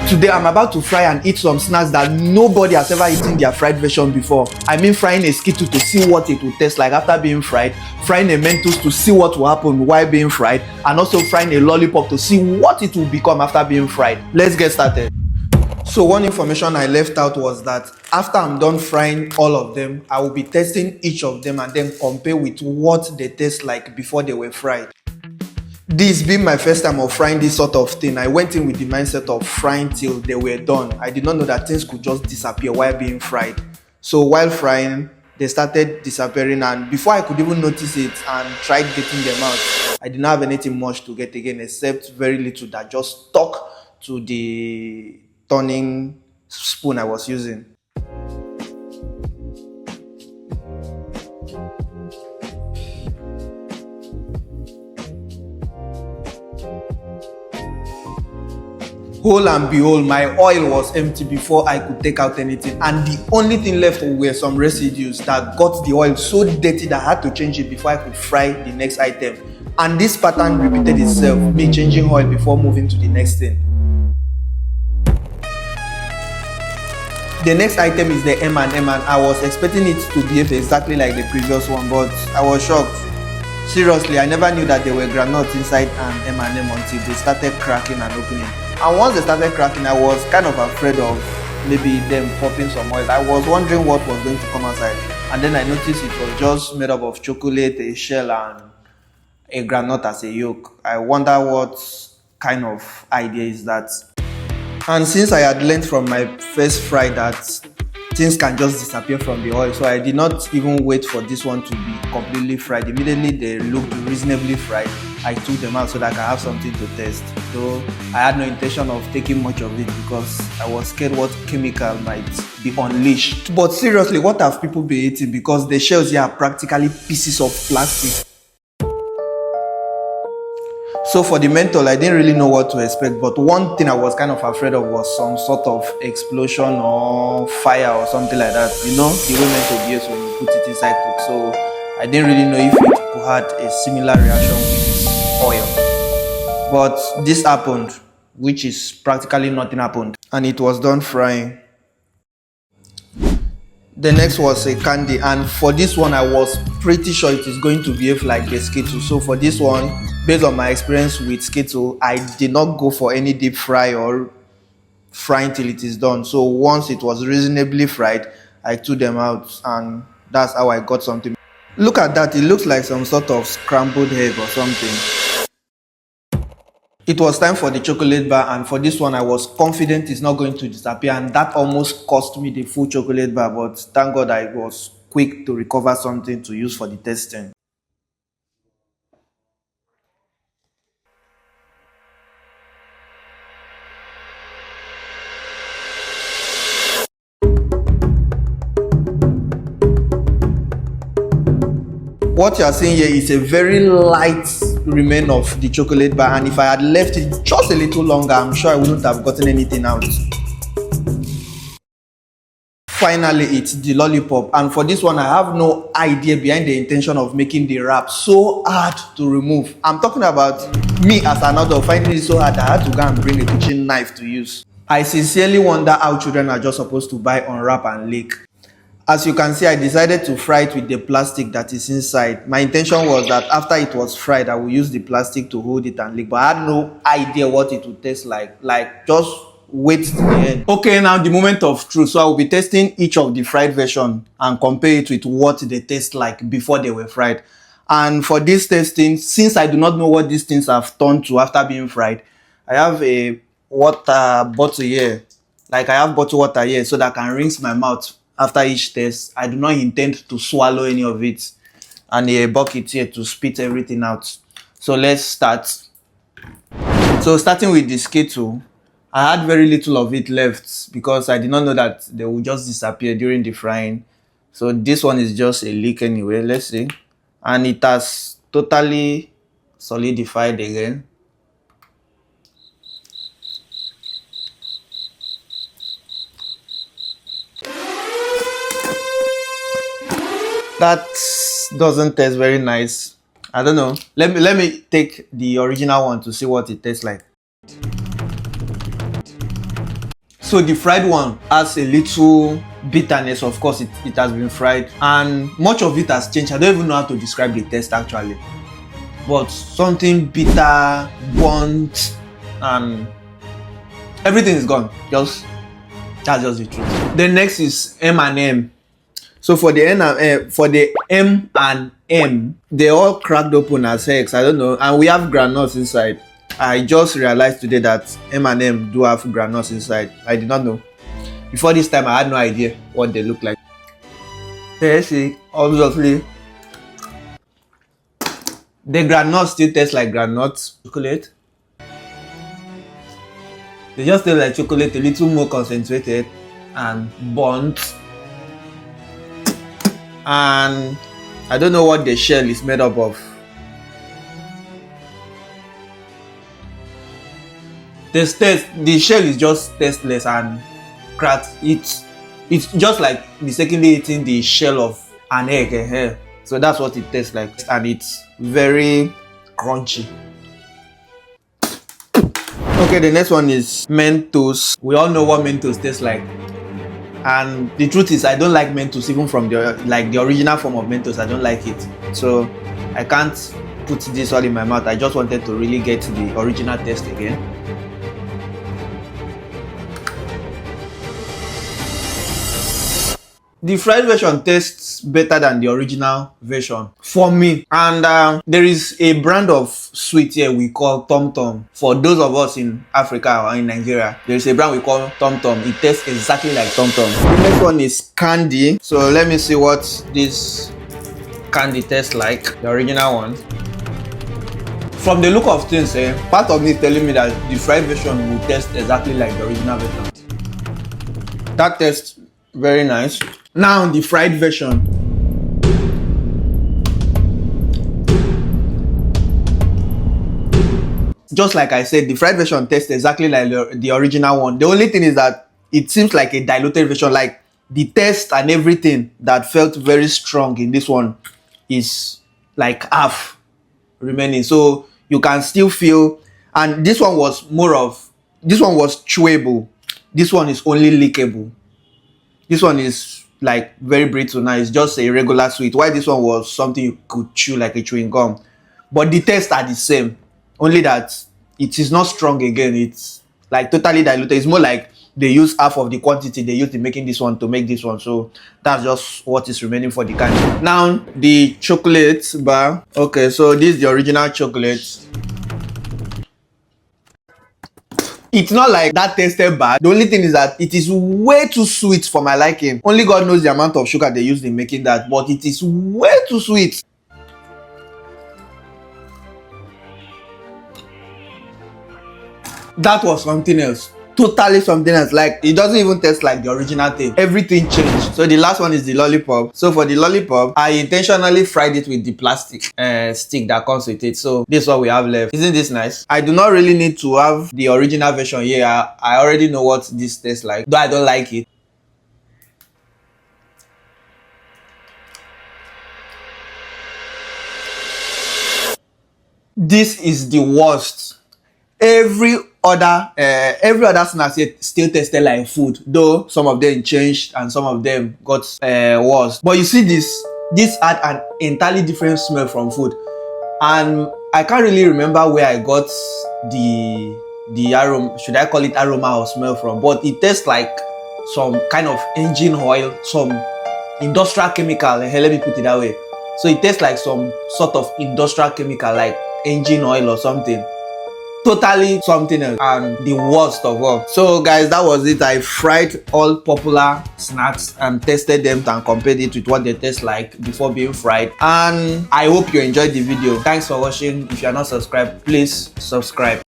Today I'm about to fry and eat some snacks that nobody has ever eaten their fried version before. I mean frying a Skittle to see what it will taste like after being fried, frying a Mentos to see what will happen while being fried, and also frying a lollipop to see what it will become after being fried. Let's get started. So one information I left out was that after I'm done frying all of them, I will be testing each of them and then compare with what they taste like before they were fried. This being my first time of frying this sort of thing, I went in with the mindset of frying till they were done. I did not know that things could just disappear while being fried. So while frying, they started disappearing, and before I could even notice it and tried getting them out, I did not have anything much to get again except very little that just stuck to the turning spoon I was using. Whole and behold, my oil was empty before I could take out anything, and the only thing left were some residues that got the oil so dirty that I had to change it before I could fry the next item. And this pattern repeated itself, me changing oil before moving to the next thing. The next item is the M&M, and I was expecting it to behave exactly like the previous one, but I was shocked. Seriously, I never knew that there were granules inside an M&M until they started cracking and opening. And once they started cracking, I was kind of afraid of maybe them popping some oil. I was wondering what was going to come outside. And then I noticed it was just made up of chocolate, a shell, and a granite as a yolk. I wonder what kind of idea is that. And since I had learned from my first fry that things can just disappear from the oil, so I did not even wait for this one to be completely fried. Immediately they looked reasonably fried, I took them out so that I could have something to test. Though I had no intention of taking much of it because I was scared what chemical might be unleashed. But seriously, what have people been eating? Because the shells here are practically pieces of plastic. So for the menthol, I didn't really know what to expect, but one thing I was kind of afraid of was some sort of explosion or fire or something like that. You know, the way menthol behaves when you put it inside cook. So I didn't really know if it could have a similar reaction with oil. But this happened, which is practically nothing happened. And it was done frying. The next was a candy, and for this one I was pretty sure it is going to behave like a Skittle. So for this one, based on my experience with Skittle, I did not go for any deep fry or frying till it is done. So once it was reasonably fried, I took them out, and that's how I got something. Look at that, it looks like some sort of scrambled egg or something. It was time for the chocolate bar, and for this one I was confident it's not going to disappear, and that almost cost me the full chocolate bar, but thank God I was quick to recover something to use for the testing. What you are seeing here is a very light remain of the chocolate bar, and if I had left it just a little longer, I'm sure I wouldn't have gotten anything out. Finally, it's the lollipop, and for this one I have no idea behind the intention of making the wrap so hard to remove. I'm talking about me as an adult finding it so hard that I had to go and bring a kitchen knife to use. I sincerely wonder how children are just supposed to buy, unwrap and lick. As you can see, I decided to fry it with the plastic that is inside. My intention was that after it was fried, I would use the plastic to hold it and lick, but I had no idea what it would taste like. Like, just wait till the end. Okay, now the moment of truth. So I will be testing each of the fried version and compare it with what they taste like before they were fried. And for this testing, since I do not know what these things have turned to after being fried, I have a water bottle here. Like, I have bottled water here so that I can rinse my mouth after each test. I do not intend to swallow any of it, and a bucket here to spit everything out. So let's start. So starting with the Skittle, I had very little of it left because I did not know that they would just disappear during the frying. So this one is just a leak anyway. Let's see. And it has totally solidified again. That doesn't taste very nice. I don't know. Let me take the original one to see what it tastes like. So the fried one has a little bitterness. Of course, it has been fried, and much of it has changed. I don't even know how to describe the taste actually, but something bitter, burnt, and everything is gone. That's just the truth. The next is M&M. So for the M&M, they all cracked open as hex. I don't know, and we have granules inside. I just realized today that M&M do have granules inside. I did not know. Before this time, I had no idea what they look like. See, obviously, the granules still taste like granules chocolate. They just taste like chocolate, a little more concentrated and burnt. And I don't know what the shell is made up of. The shell is just tasteless and cracked. It's just like mistakenly eating the shell of an egg. So that's what it tastes like, and it's very crunchy. Okay, the next one is Mentos. We all know what Mentos tastes like. And the truth is, I don't like Mentos, even from the original form of Mentos. I don't like it, so I can't put this all in my mouth. I just wanted to really get the original taste again. The fried version tastes better than the original version for me. And there is a brand of sweet here we call Tom Tom. For those of us in Africa or in Nigeria, there is a brand we call Tom Tom. It tastes exactly like Tom Tom. The next one is Candy. So let me see what this candy tastes like, the original one. From the look of things, part of me is telling me that the fried version will taste exactly like the original version. That tastes very nice. Now the fried version. Just like I said, the fried version tastes exactly like the original one. The only thing is that it seems like a diluted version. Like the taste and everything that felt very strong in this one is like half remaining. So you can still feel, and this one was chewable. This one is only lickable. This one is like very brittle now. It's just a regular sweet. While this one was something you could chew like a chewing gum. But the tastes are the same. Only that it is not strong again. It's like totally diluted. It's more like they use half of the quantity they used in making this one to make this one. So that's just what is remaining for the candy. Now the chocolate bar. Okay, so this is the original chocolate. It's not like that tasted bad. The only thing is that it is way too sweet for my liking. Only God knows the amount of sugar they used in making that, but it is way too sweet. That was something else. Totally something else. Like, it doesn't even taste like the original thing. Everything changed. So the last one is the lollipop. So for the lollipop, I intentionally fried it with the plastic stick that comes with it. So this is what we have left. Isn't this nice? I do not really need to have the original version here. I already know what this tastes like, though I don't like it. This is the worst. Every other snack still tasted like food, though some of them changed and some of them got worse. But you see, this had an entirely different smell from food, and I can't really remember where I got the aroma, should I call it aroma or smell from, but it tastes like some kind of engine oil, some industrial chemical. Let me put it that way. So it tastes like some sort of industrial chemical, like engine oil or something. Totally something else, and the worst of all. So guys, that was it. I fried all popular snacks and tested them and compared it with what they taste like before being fried, and I hope you enjoyed the video. Thanks for watching. If you are not subscribed, please subscribe.